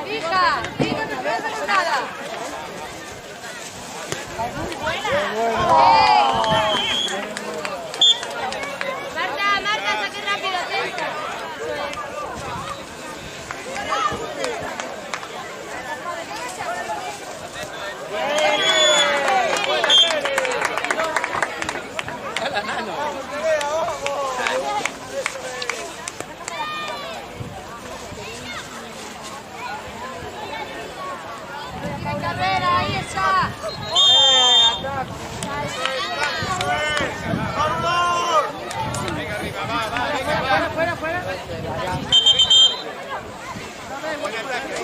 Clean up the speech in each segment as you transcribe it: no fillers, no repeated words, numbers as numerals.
Hija, hija, no puedes nada. Marta, Marta, saque rápido, atenta. Carrera, ahí está. Venga arriba, va. Fuera, fuera. Buen ataque.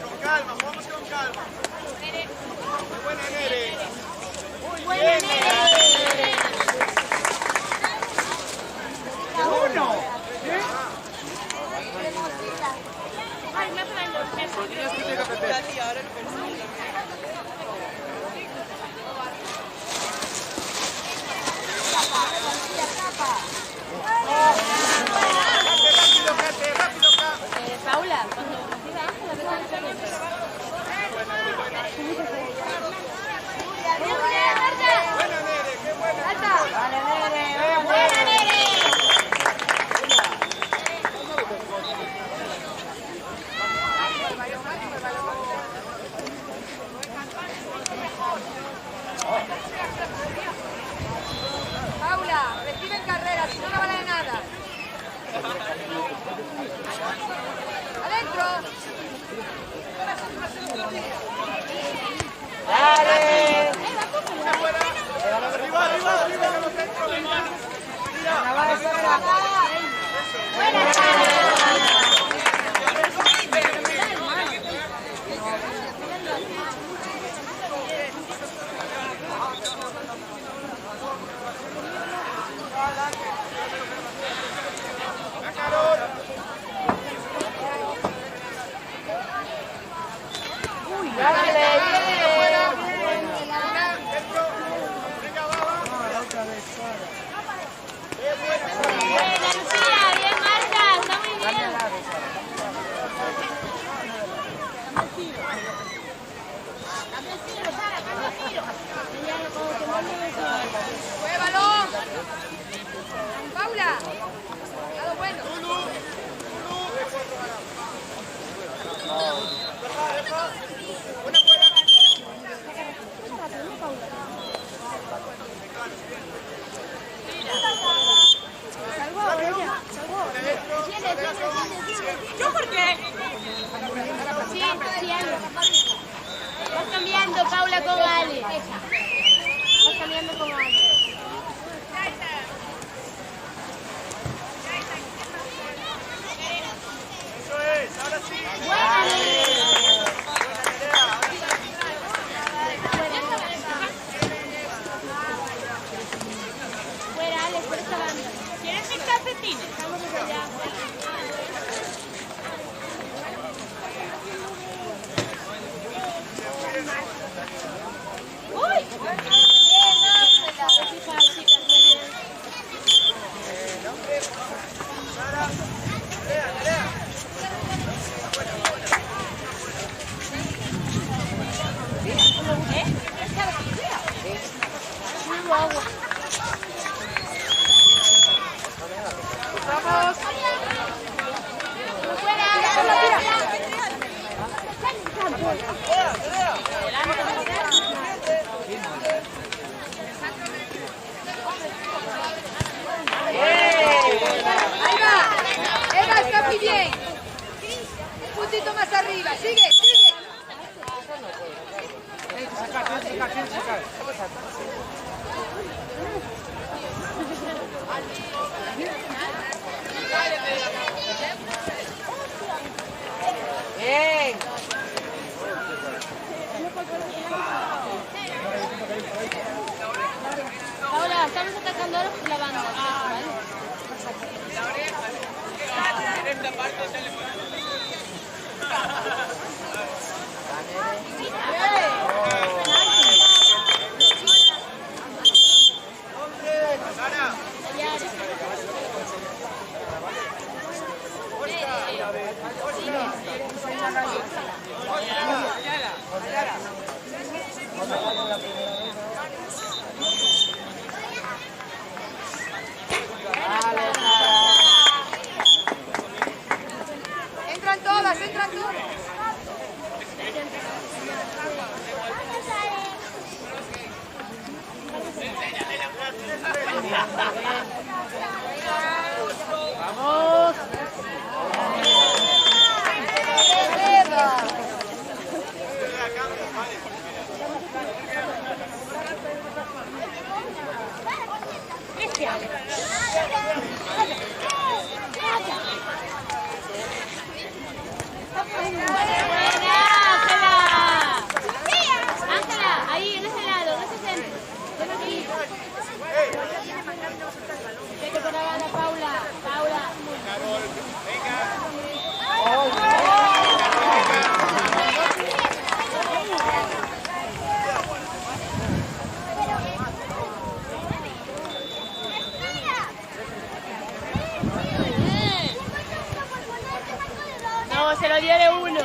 Con calma, jugamos con calma. Muy buena, Nere. Muy bien, Nere. ¡Uno! Ay, me prendo. Rápido, Paula, cuando reciba Ángela, ves a la Buena, Nere, qué buena. ¡Buena, Nere! Paula, recibe en carrera, si no, no vale nada. ¡Adentro! ¡Dale! Arriba, que los dentro. ¡Fue balón! ¡Paula! ¡Lado bueno! ¿Yo por qué? Sí, vas cambiando, Paula, con Ale. Vas cambiando con Ale. Eso es, ahora sí. Fuera, Ale, por esta banda. ¿Quieres mis calcetines? Vamos allá. ¡Uy! ¡Vamos! ¡Ahí va! ¡Eva, está muy bien! Un puntito más arriba. ¡Sigue, sigue! Bien. Ahora, estamos atacando ahora por la banda. ¿Vale? Entran todas, entran todas. ¡Vamos! Ángela, ahí, en ese lado, en ese centro. Ven aquí. Vete por allá, Paula. Paula. No, se lo dio de uno.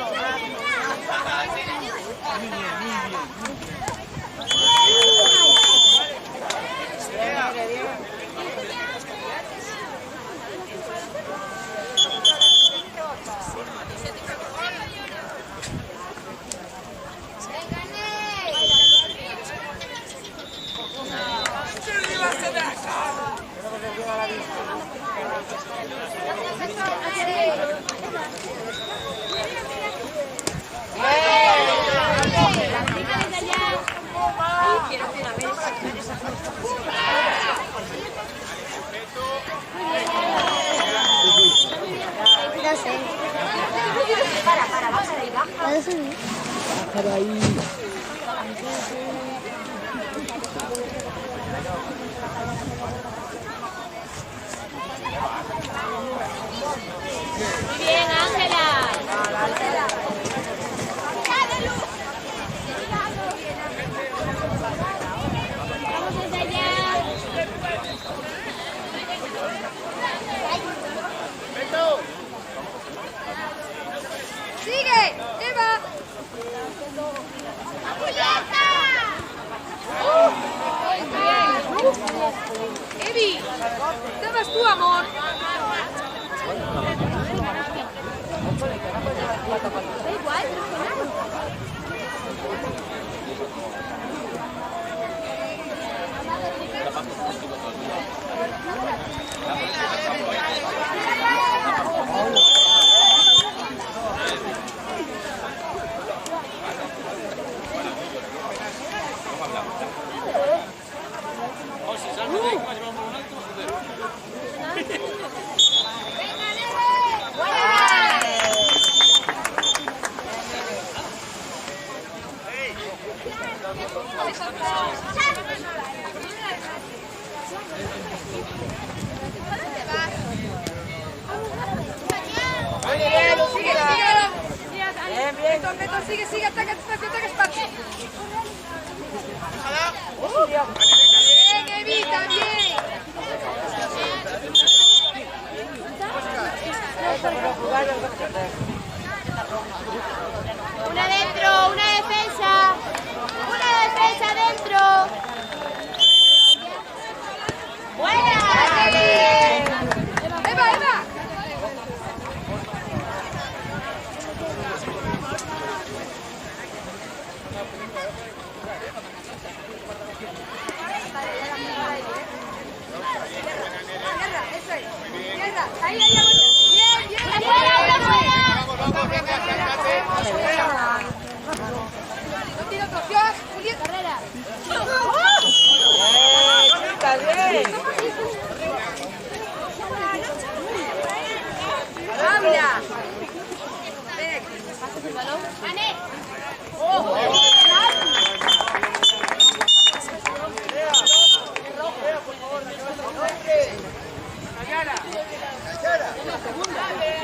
No sé. Para, baja de ahí, baja. Bajar ahí. Muy bien, Ángela. Vamos a ensayar. ¡Sigue! ¡Eva! ¡Evi! ¿Estabas tú, amor? Da igual, Sigue, ataca espacio. Bien, Evita, bien. una dentro, una defensa. Una defensa dentro. ¡Buena! ¡Eva! Tierra, ahí, bien. No tiene otro opción, Julián. Carrera. ¡Habla! ¡Anet!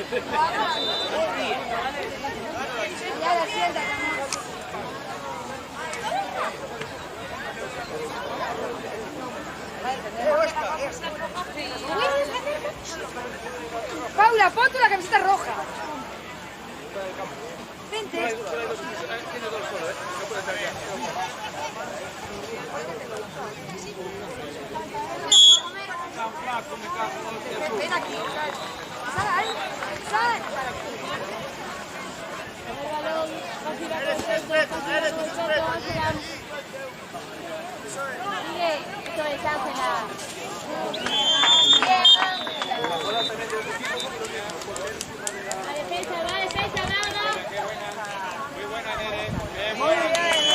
Ya la sienta, Paula, ponte la camiseta roja. Vente. Ven aquí. Sal. Sal. Esto es Ángela. La defensa, va. Muy buena, Nere. Muy bien, Nere.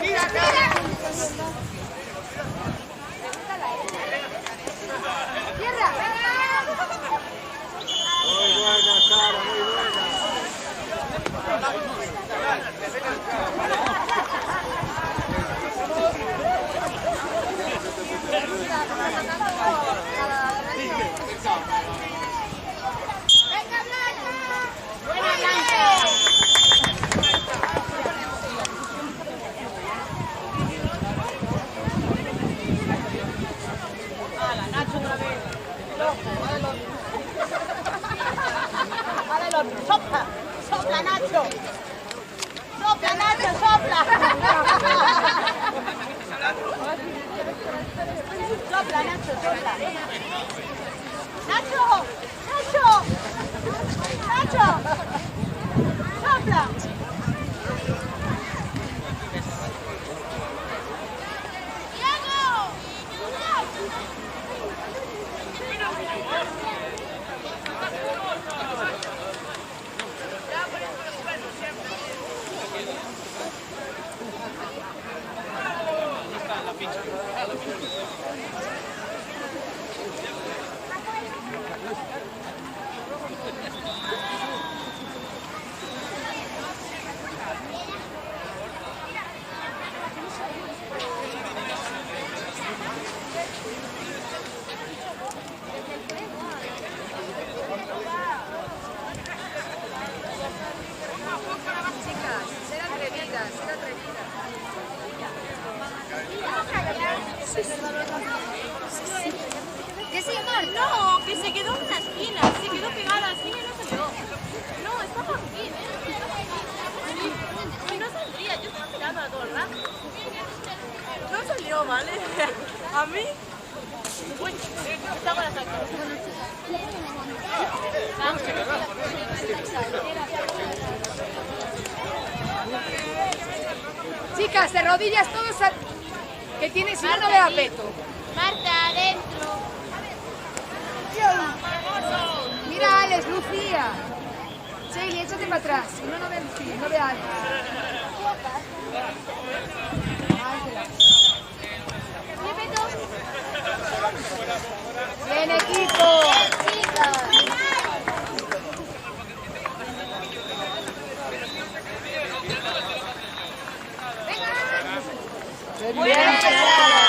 Tira acá. Tierra. Muy buena, Sara, muy buena. Buena Blanca. Sopla, sopla Nacho. Sopla Nacho, sopla. Sopla Nacho, sopla. Nacho, Nacho, Nacho. Sopla. ¿Qué se llama? No, que se quedó en una esquina. Se quedó pegada a la esquina y no salió. No, estaba aquí. Y no saldría. Yo estaba mirando todo el rato. No salió, ¿vale? A mí. Uy, está para sacar. Chicas, de rodillas todos que tiene, si no, no le da peto. Marta, adentro. Mira, Alex, Lucía. Cheli, échate para atrás. Si no, no ve a Lucía, no ve a Alex. Bien, equipo. Bien empezada.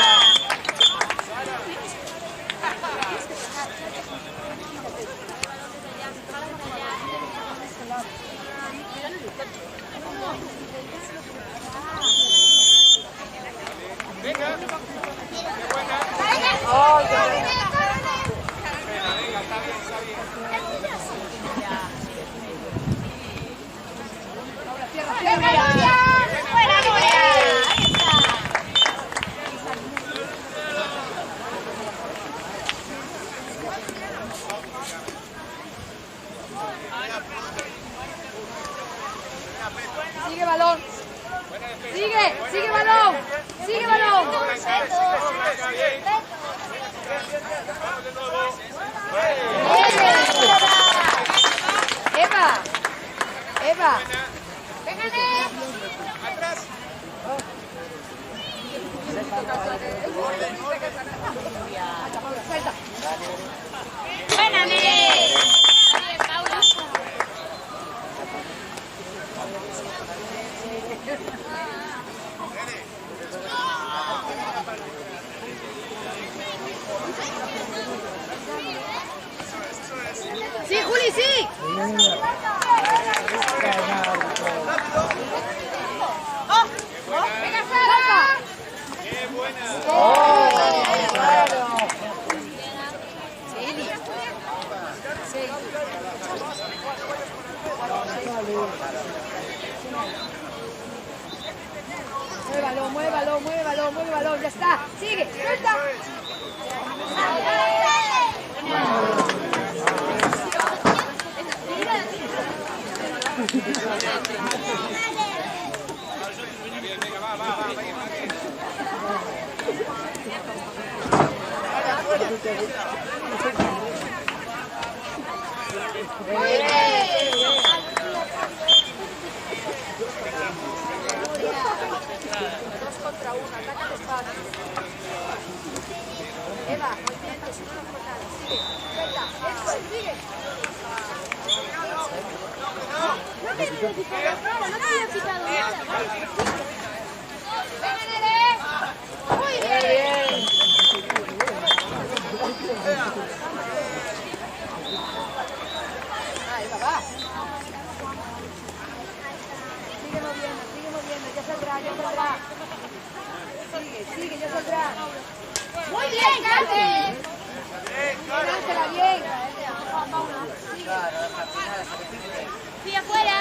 Venga. Qué buena. Oh, qué bien. Venga, está bien. ¡Fuera, Nuria! Ahí está. Sigue balón. Sigue balón. Sigue balón. Eva. Pégale. Atrás. Suelta. Buena, Nere. Sí, Juli, sí. Venga, Sara. ¡Qué buena! Sí. Sí. Muévalo, ya está. Sigue, suelta. Eva, movimiento, si no nos cortan. Sigue, suelta. Eso, sigue. No te había picado nada, no te había picado nada. Venga, Nere. Muy bien. Ahí va, va. Sigue moviendo, ya saldrá. Sigue, ya saldrá. Muy bien, Katy. Ángela, bien. Sí, afuera.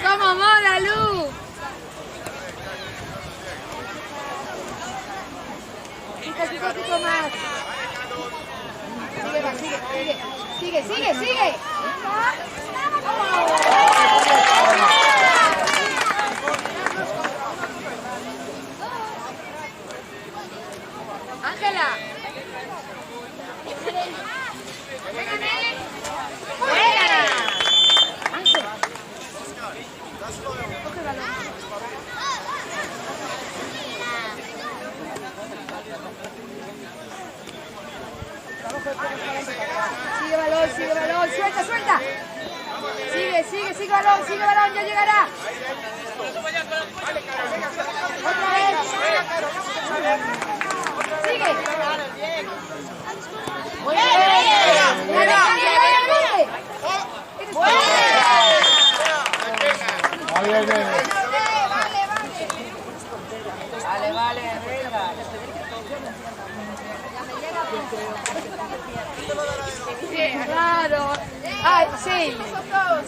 ¡Cómo mola, Lu! Un poquito más. Sigue. Ángela. Venga, Nene. Buena. Ángel. Coge el balón. Sigue balón, suelta. Sigue balón, ya llegará. Otra vez. Sigue. Muy bien. Vale, venga. Claro. Ah, sí.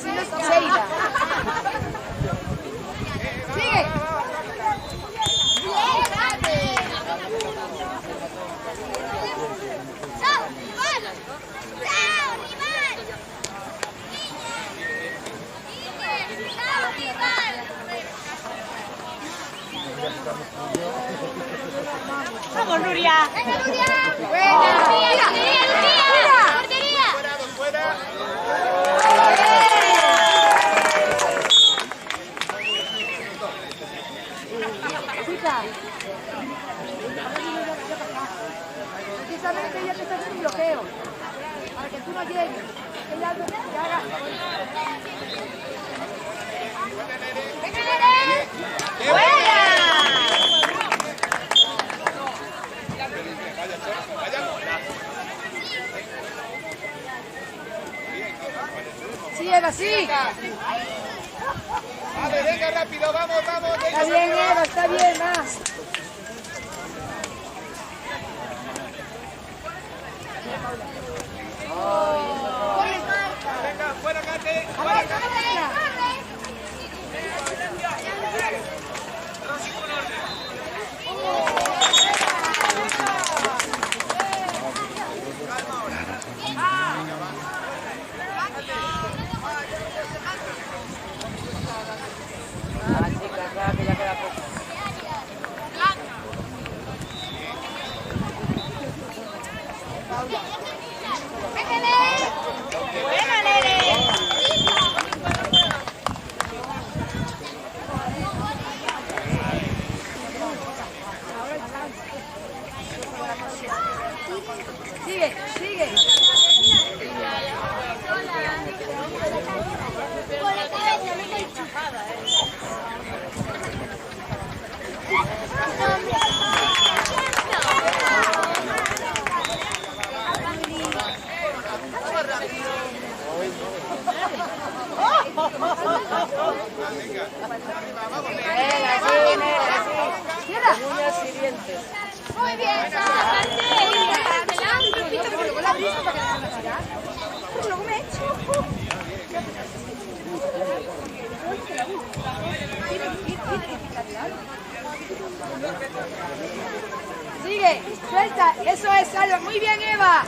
Sí, no es Seida. Sigue. Vamos, Nuria. Venga, Nuria. Buena. Mira. ¡Fuera! Chica. Precisamente ella te está haciendo un bloqueo. Para que tú no llegues. Ella te haga. ¡Venga, Nene! ¡Buena! Sí, Eva, sí. Vale, venga, rápido, vamos. Está bien, Eva, está bien, más. Venga, fuera, Kate. A ver, venga. Que ya queda poco. Buena, Nene. Sigue. Uñas y dientes. Muy bien, sigue, suelta, eso es, Salva. Muy bien, Eva.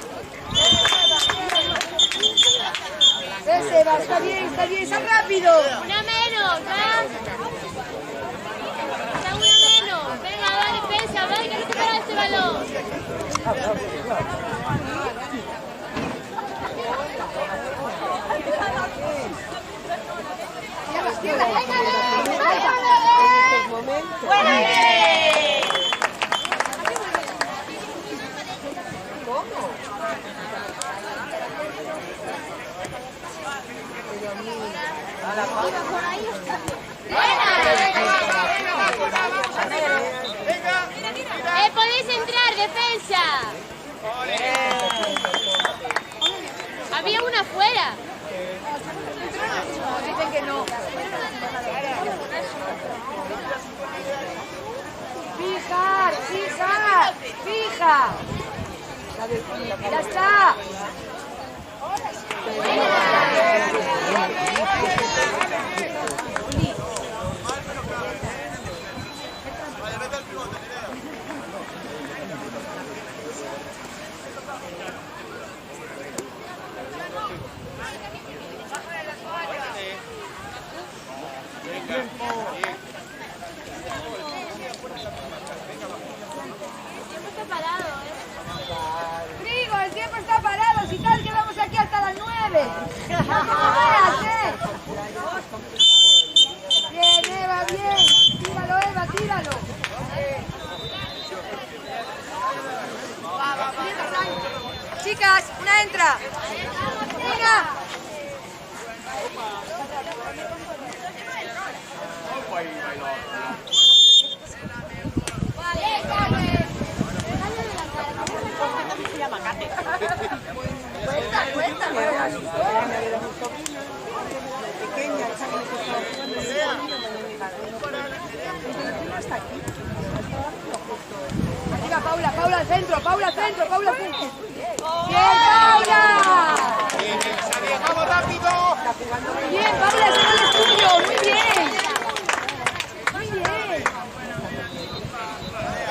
Ese, Eva, está bien, sal rápido. Una menos, ¿verdad? Está una menos. Venga, va, defensa, va, hay que recuperar este balón. Podéis entrar, defensa. Había una afuera. Dicen que no. Fija. Ya está. Trigo, el tiempo está parado, si tal quedamos aquí hasta las 9. Bien, Eva, bien. Tíralo, Eva, tíralo. Chicas, una entra. Venga. Arriba, Paula al centro, Paula al centro. ¡Bien, Paula! ¡Vamos rápido! Bien, Paula, ese gol es tuyo, muy bien.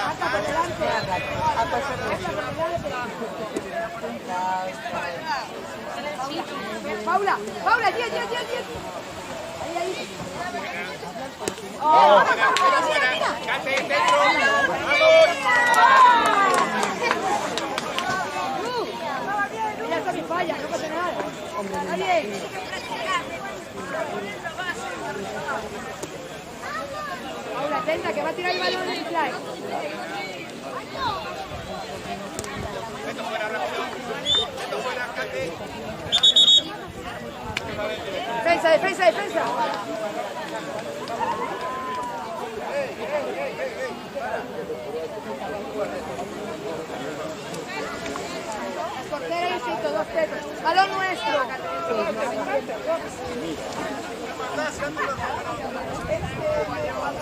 Marca por delante. Paula, 10. Ahí. Oh, mira. ¡Cate dentro! Mira, esto sin falla, no pasa nada. Está bien. Paula, atenta, que va a tirar el balón en el fly. Esto fuera rápido. Esto fuera, Cate. Defensa. Portera y 2 tetos. Balón nuestro.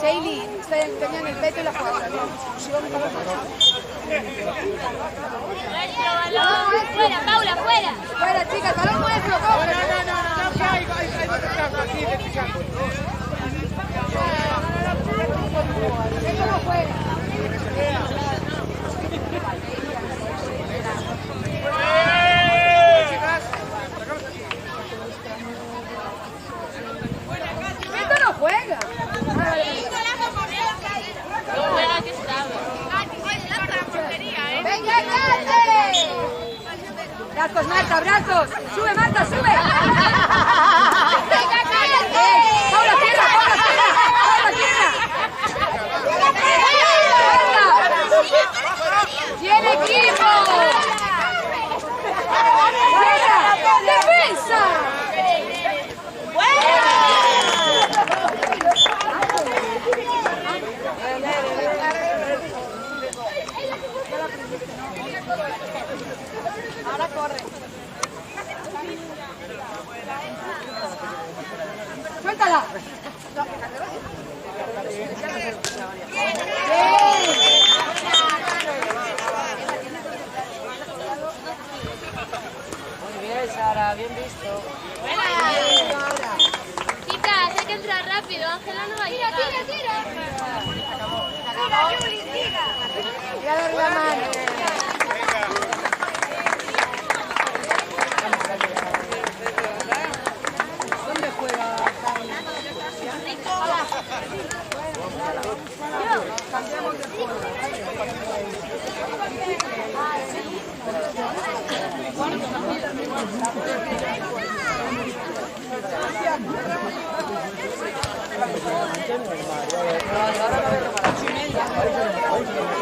Shaylee, tenían el peto y la jugada. Fuera, Paula, fuera. Fuera, chicas, balón nuestro. No, hay descanso aquí, descanso. Eso no juega. Esto no juega. No juega que estaba. ¡Venga, Cate! Brazos, Marta, brazos. Sube, Marta, sube. ¡Venga, Cate! Paula, tierra. ¡Tiene equipo! ¡Fuera! ¡Defensa! Ahora corre. Ángela. Muy bien, Sara, bien visto. Chicas, hay que entrar rápido. Ángela no va a llegar. Tira, tira, tira. Voy a dar la mano. No, ahora no voy a tomar.